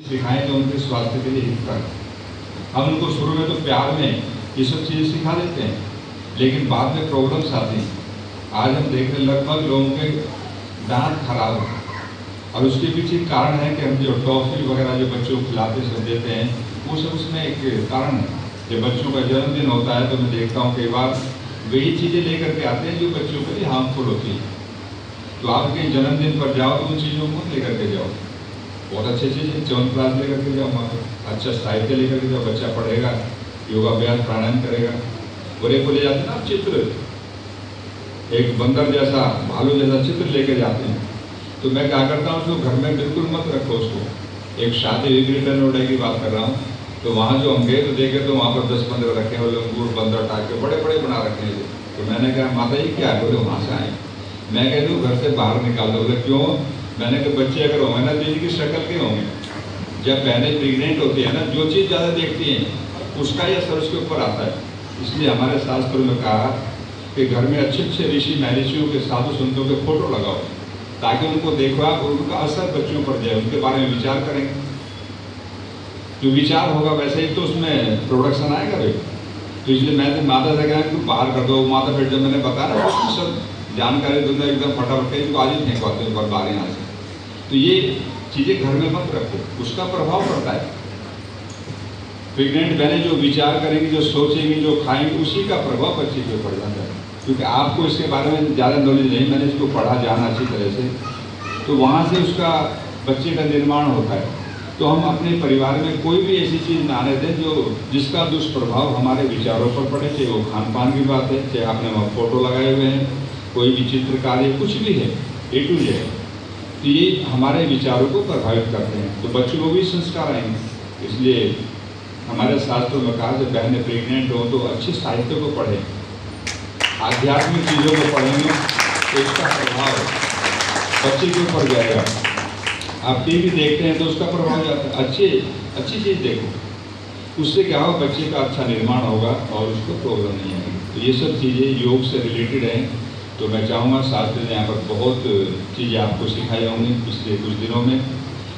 सिखाएं तो उनके स्वास्थ्य के लिए हितकर। हम उनको शुरू में तो प्यार में ये सब चीज़ें सिखा देते हैं, लेकिन बाद में प्रॉब्लम्स आती हैं। आज हम देख रहे लगभग लोगों के दांत खराब है, और उसके पीछे कारण है कि हम जो टॉफी वगैरह जो बच्चों को खिलाते सब देते हैं, वो सब उसमें एक कारण है। जब बच्चों का जन्मदिन होता है तो मैं देखता हूँ कई बार वही चीज़ें लेकर के आते हैं जो बच्चों के लिए हार्मफुल होती है। तो आप कहीं जन्मदिन पर जाओ तो उन चीज़ों को लेकर के जाओ। बहुत अच्छी चीज़ है, 7th क्लास लेकर के जाओ, वहाँ पर अच्छा साहित्य लेकर के जाओ, बच्चा पढ़ेगा, योगाभ्यास प्राणायाम करेगा। और एक को ले जाते हैं ना चित्र, एक बंदर जैसा भालू जैसा चित्र लेकर जाते हैं। तो मैं क्या करता हूँ, उसको घर में बिल्कुल मत रखो उसको। एक शादी हुई ग्रेटर नोएडा की बात कर रहा हूँ, तो वहाँ जो हम गए तो देखे तो वहाँ पर 10-15 रखे हुए लंगूर बंदर टाके बड़े बड़े बना रखे थे। तो मैंने कहा माता जी क्या? बोले वहाँ से आए। मैं कह दूँ घर से बाहर निकाल दो। बोले क्यों? मैंने कहा बच्चे अगर होंगे ना दीदी की शक्ल के होंगे। जब बहनें प्रेग्नेंट होती है ना, जो चीज़ ज़्यादा देखती हैं उसका ही असर उसके ऊपर आता है। इसलिए हमारे शास्त्रों में कहा कि घर में अच्छे अच्छे ऋषि महर्षियों के साधु संतों के फोटो लगाओ, ताकि उनको देखो आप और उनका असर बच्चों पर जाए, उनके बारे में विचार करेंगे। जो विचार होगा वैसे ही तो उसमें प्रोडक्शन आएगा भाई। तो इसलिए मैं माता से कहा कि बाहर कर दो। माता फिर जब मैंने बताया सब जानकारी दूंगा एकदम फटाफट कहीं तो आज ही फेंकवाते हैं बाहर यहाँ से। तो ये चीज़ें घर में मत रखो, उसका प्रभाव पड़ता है। प्रेग्नेंट बहनें जो विचार करेंगी, जो सोचेंगी, जो खाएंगी, उसी का प्रभाव बच्चे पे पड़ जाता है। क्योंकि आपको इसके बारे में ज़्यादा नॉलेज नहीं, मैंने इसको पढ़ा जाना अच्छी तरह से, तो वहाँ से उसका बच्चे का निर्माण होता है। तो हम अपने परिवार में कोई भी ऐसी चीज़ ना आने दें जो जिसका दुष्प्रभाव हमारे विचारों पर पड़े, चाहे वो खान पान की बात है, चाहे आपने वहाँ फोटो लगाए हुए हैं, कोई भी चित्रकारी कुछ भी है, A to Z, तो ये हमारे विचारों को प्रभावित करते हैं। तो बच्चों को भी संस्कार आएंगे। इसलिए हमारे शास्त्रों में कहा जब बहनें प्रेग्नेंट हो तो अच्छे साहित्य को पढ़ें, आध्यात्मिक चीज़ों को पढ़ेंगे तो इसका प्रभाव बच्चे के ऊपर जाएगा। आप टीवी देखते हैं तो उसका प्रभाव जाता है। अच्छी चीज़ देखो, उससे क्या होगा, बच्चे का अच्छा निर्माण होगा और उसको प्रॉब्लम नहीं आएगी। तो ये सब चीज़ें योग से रिलेटेड हैं। तो मैं चाहूँगा शास्त्र ने यहाँ पर बहुत चीज़ें आपको सिखाई होंगी पिछले कुछ दिनों में,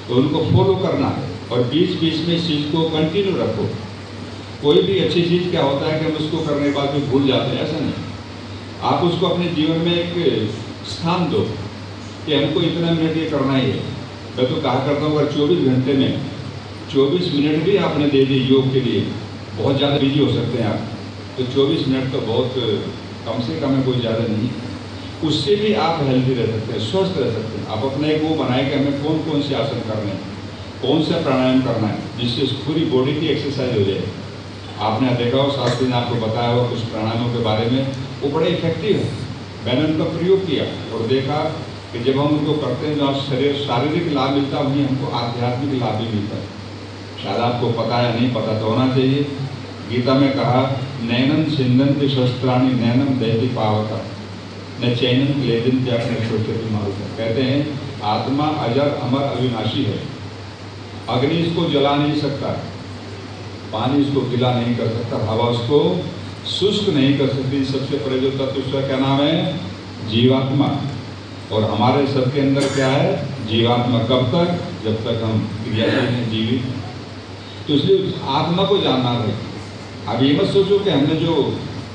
तो उनको फॉलो करना है और बीच बीच में इस चीज़ को कंटिन्यू रखो। कोई भी अच्छी चीज़ क्या होता है कि हम उसको करने के बाद भी भूल जाते हैं, ऐसा नहीं। आप उसको अपने जीवन में एक स्थान दो कि हमको इतना मिनट ये करना ही है। मैं तो कहा करता हूँ अगर 24 घंटे में 24 मिनट भी आपने दे दिए योग के लिए, बहुत ज़्यादा बिजी हो सकते हैं आप, तो 24 मिनट तो बहुत कम से कम है, कोई ज़्यादा नहीं। उससे भी आप हेल्दी रह सकते हैं, स्वस्थ रह सकते हैं। आप अपने एक वो बनाए कि हमें कौन कौन से आसन करने हैं, कौन सा प्राणायाम करना है, जिससे पूरी बॉडी की एक्सरसाइज हो जाए। आपने देखा हो शास्त्री ने आपको बताया हो कुछ प्राणायामों के बारे में, वो बड़े इफेक्टिव है। मैंने उनका प्रयोग किया और देखा कि जब हम उनको करते हैं तो आप शारीरिक लाभ मिलता है, वहीं हमको आध्यात्मिक लाभ भी मिलता है। शायद आपको पता है, नहीं पता तो होना चाहिए। गीता में कहा नैनम छिंदन्ति शस्त्राणि नैनम दहति पावका न चैनम क्लेदन्ति अपने सोचती मारुता। कहते हैं आत्मा अजर अमर अविनाशी है। अग्नि इसको जला नहीं सकता, पानी इसको गीला नहीं कर सकता, हवा उसको शुष्क नहीं कर सकती। सबसे पहले जो तत्व उसका क्या नाम है? जीवात्मा। और हमारे सबके अंदर क्या है? जीवात्मा। कब तक? जब तक हम क्रियाशील हैं, जीवित। तो इसलिए आत्मा को जानना है। अब ये मत सोचो कि हमने जो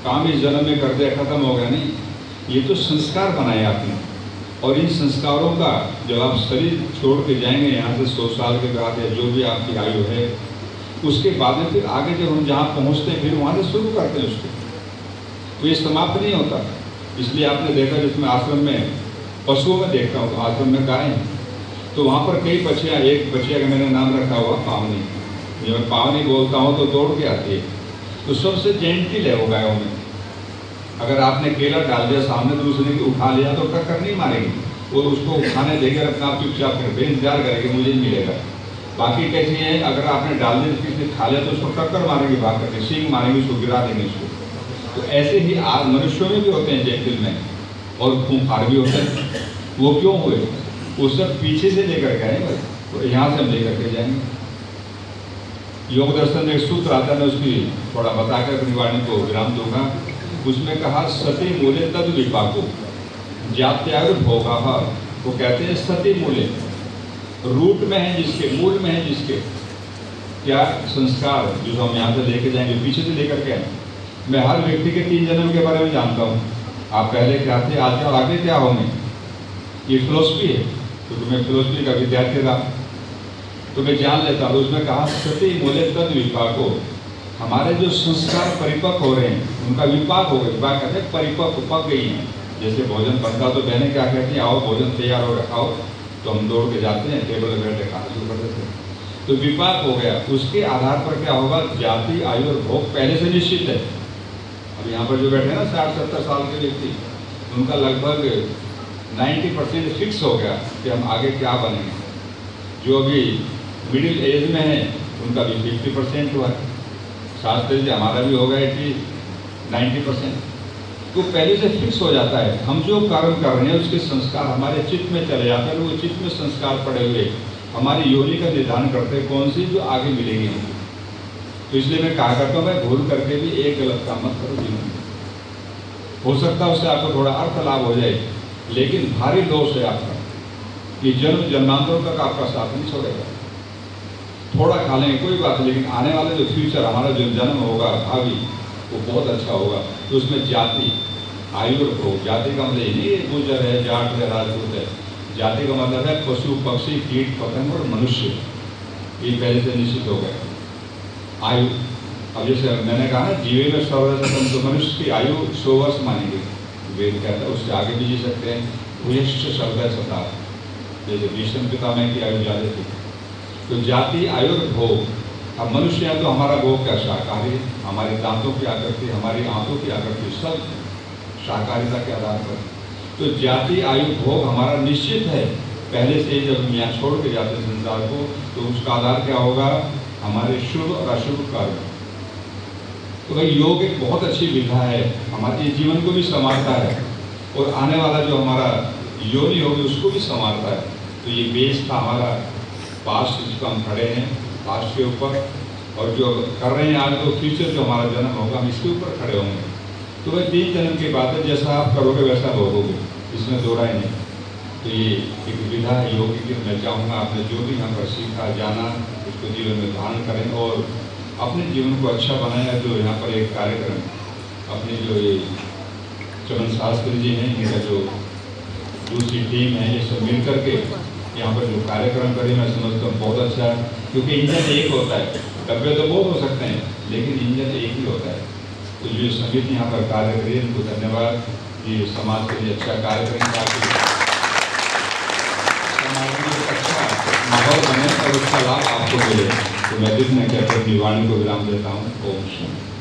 काम इस जन्म में कर दिया खत्म हो गया, नहीं। ये तो संस्कार बनाए आपने, और इन संस्कारों का जब आप शरीर छोड़ के जाएंगे यहाँ से 100 साल के बाद या जो भी आपकी आयु है, उसके बाद में फिर आगे जब हम जहाँ पहुँचते हैं फिर वहाँ से शुरू करते हैं उसको, तो ये समाप्त नहीं होता। इसलिए आपने देखा जिसमें आश्रम में पशुओं में देखता हूँ, तो आश्रम में गाय हैं, तो वहाँ पर कई बच्चियाँ, एक बच्चिया का मैंने नाम रखा हुआ पावनी। जब मैं पावनी बोलता हूँ तो दौड़ के आती है। तो सबसे जेंटिल है वो गायों में। अगर आपने केला डाल दिया सामने, दूसरे की उठा लिया तो टक्कर नहीं मारेगी, वो उसको खाने देकर अपना चुपचाप करके इंतजार करेगी मुझे मिलेगा। बाकी कैसी है, अगर आपने डाल दिया किसी ने खा लिया तो उसको टक्कर मारेंगे, भाग करके सींग मारेंगे, उसको गिरा देंगे उसको। तो ऐसे ही आज मनुष्यों में भी होते हैं जेंटिल में, और खूंखार भी होते हैं। वो क्यों हुए? वो सब पीछे से लेकर गए, तो यहाँ से हम लेकर के जाएंगे। योग दर्शन में एक सूत्र आता है, मैं उसकी थोड़ा बताकर अपनी वाणी को विराम दूंगा। उसमें कहा सती मूल्य तद विपाको जात्याग भोगा। वो कहते हैं सती मूल्य, रूट में है जिसके, मूल में है जिसके, क्या संस्कार जो हम यहाँ से लेके जाएंगे, पीछे से लेकर के आए। मैं हर व्यक्ति के 3 जन्म के बारे में जानता हूँ। आप पहले क्या थे, आज और आगे क्या होंगे, ये फिलोसफी है। तो मैं फिलोसफी का विद्यार्थी रहा तो मैं जान लेता हूँ। उसमें कहा सती मूल्य तद विपाको, हमारे जो संस्कार परिपक्व हो रहे हैं उनका विपाक हो गया। विपाक कहते हैं परिपक्व, पक गई हैं। जैसे भोजन बनता तो बहनें क्या कहती हैं, आओ भोजन तैयार हो रखा हो, तो हम दौड़ के जाते हैं, टेबल पर बैठे खाना शुरू कर देते हैं। तो विपाक हो गया। उसके आधार पर क्या होगा, जाति, आयु और भोग पहले से निश्चित है। अब यहाँ पर जो बैठे हैं ना 60-70 साल के व्यक्ति, उनका लगभग 90% फिक्स हो गया कि हम आगे क्या बनेंगे। जो अभी मिडिल एज में है उनका भी 50% हुआ है। शास्त्र से हमारा भी होगा 80-90%। तो पहले से फिक्स हो जाता है। हम जो कर्म कर रहे हैं उसके संस्कार हमारे चित्त में चले जाते हैं। वो चित्त में संस्कार पड़े हुए हमारी योनि का निर्धारण करते हैं कौन सी जो आगे मिलेगी। तो इसलिए मैं कहा करता हूँ भाई, भूल करके भी एक गलत काम मत करो जीवन में। हो सकता है उससे आपको थोड़ा अर्थ लाभ हो जाए, लेकिन भारी लॉस है आपका कि जन्म जन्मांतरों तक आपका साथ नहीं छोड़ेगा। थोड़ा खा लेंगे कोई बात नहीं, लेकिन आने वाले जो फ्यूचर हमारा जो जन्म होगा भावी, वो बहुत अच्छा होगा। तो उसमें जाति, आयु और भोग, जाति का मतलब नहीं है गुजर है, जाट है, राजपूत है। जाति का मतलब है पशु, पक्षी, कीट, पतंग और मनुष्य। ये पहले से निश्चित हो गए। आयु, अब जैसे मैंने कहा ना, जीवे में सर्वप्रथम तो मनुष्य की आयु 100 वर्ष मानी गई। वेद कहता है उससे आगे भी जी सकते हैं। भूयश्च शब्द है सता, जैसे भीष्म पितामह की आयु ज़्यादा थी। तो जाति, आयु और भोग। अब मनुष्य है तो हमारा भोग क्या, शाकाहारी, हमारे दांतों की आकृति, हमारी आंखों की आकृति सब शाकाहारिता के आधार पर। तो जाति, आयु, भोग हमारा निश्चित है पहले से। जब हम यहाँ छोड़ के जाते हैं संसार को, तो उसका आधार क्या होगा, हमारे शुभ और अशुभ कर्म। तो भाई योग एक बहुत अच्छी विधा है, हमारे जीवन को भी संवारता है और आने वाला जो हमारा योनि होगी उसको भी संवारता है। तो ये बेस था हमारा पास्ट, जिसको हम खड़े हैं पास्ट के ऊपर, और जो कर रहे हैं आज, तो फ्यूचर जो हमारा जन्म होगा हम इसके ऊपर खड़े होंगे। तो भाई 3 जन्म की बात है, जैसा आप करोगे वैसा भोगोगे, इसमें दो राय नहीं। तो ये एक विधा है योग की। मैं चाहूँगा आपने जो भी यहाँ पर सीखा, जाना, उसको जीवन में धारण करें और अपने जीवन को अच्छा बनाया। जो यहाँ पर एक कार्यक्रम, अपने जो ये चमन शास्त्री जी हैं, इनका जो दूसरी टीम है, ये सब मिल करके यहाँ पर जो कार्यक्रम करें, मैं समझता हूँ बहुत अच्छा है। क्योंकि इंजन एक होता है, डब्बे तो बहुत हो सकते हैं, लेकिन इंजन एक ही होता है। तो जो समिति यहाँ पर कार्य करिए, इनको धन्यवाद। ये समाज के लिए अच्छा कार्य करें ताकि समाज में अच्छा माहौल बने और उसका लाभ आपको मिले। तो मैं जितना कहते अपनी वाणी को विराम देता हूँ। ओम शांति।